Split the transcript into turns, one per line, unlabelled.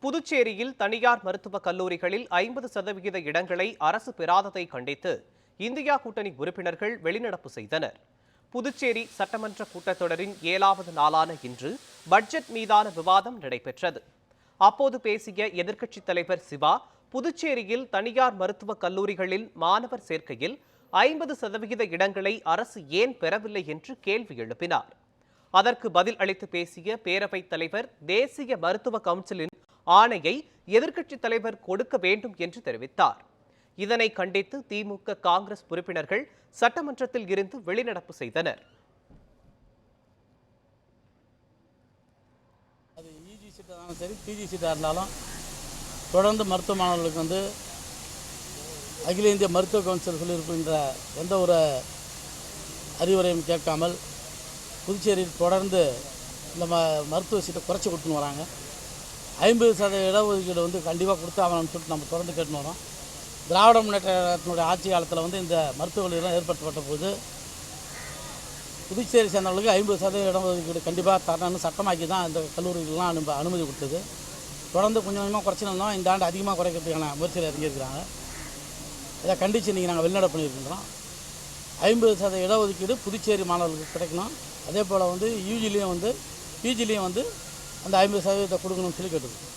புதுச்சேரியில் தனியார் மருத்துவக் கல்லூரிகளில் 50% இடங்களை அரசு பெறாததை கண்டித்து இந்தியா கூட்டணி உறுப்பினர்கள் வெளிநடப்பு செய்தனர். புதுச்சேரி சட்டமன்ற கூட்டத்தொடரின் 7வது நாளான இன்று பட்ஜெட் மீதான விவாதம் நடைபெற்றது. அப்போது பேசிய எதிர்க்கட்சித் தலைவர் சிவா, புதுச்சேரியில் தனியார் மருத்துவக் கல்லூரிகளில் மாணவர் சேர்க்கையில் 50% இடங்களை அரசு ஏன் பெறவில்லை என்று கேள்வி எழுப்பினார். அதற்கு பதில் அளித்து பேசிய பேரவைத் தலைவர், தேசிய மருத்துவ கவுன்சிலின் ஆணையை எதிர்க்கட்சித் தலைவர் கொடுக்க வேண்டும் என்று தெரிவித்தார். இதனை கண்டித்து திமுக, காங்கிரஸ் உறுப்பினர்கள் சட்டமன்றத்தில் இருந்து வெளிநடப்பு செய்தனர்.
அது யூஜி சீட்டாக இருந்தாலும் சரி, பிஜி சீட்டாக இருந்தாலும் தொடர்ந்து மருத்துவ மாணவர்களுக்கு அகில இந்திய மருத்துவ கவுன்சில் சொல்லியிருக்கின்ற எந்த ஒரு அறிவுரையும் கேட்காமல் புதுச்சேரியில் தொடர்ந்து இந்த மருத்துவ சீட்டை குறைச்சி கொடுத்துன்னு வராங்க. 50% இடஒதுக்கீடு கண்டிப்பாக கொடுத்து ஆகணும்னு சொல்லிட்டு நம்ம தொடர்ந்து கேட்டுன்னு வரோம். திராவிட முன்னேற்றத்தினுடைய ஆட்சி காலத்தில் இந்த மருத்துவ கல்லூரிலாம் ஏற்படுத்தப்பட்ட போது புதுச்சேரி சேர்ந்தவர்களுக்கு 50% இடஒதுக்கீடு கண்டிப்பாக தரணும்னு சட்டமாக்கி தான் இந்த கல்லூரிகள்லாம் அனுமதி கொடுத்தது. தொடர்ந்து கொஞ்சம் கொஞ்சமாக குறைச்சிருந்தோம். இந்த ஆண்டு அதிகமாக குறைக்கிறதுக்கான முயற்சியில் இறங்கியிருக்கிறாங்க. இதை கண்டித்து இன்றைக்கி நாங்கள் வெளிநடப்பு பண்ணியிருக்கின்றோம். 50% இடஒதுக்கீடு புதுச்சேரி மாணவர்களுக்கு கிடைக்கணும். அதே போல் யூஜிலையும் பிஜிலையும் அந்த 50% கொடுக்கணும்னு சொல்லி கேட்டுருக்கோம்.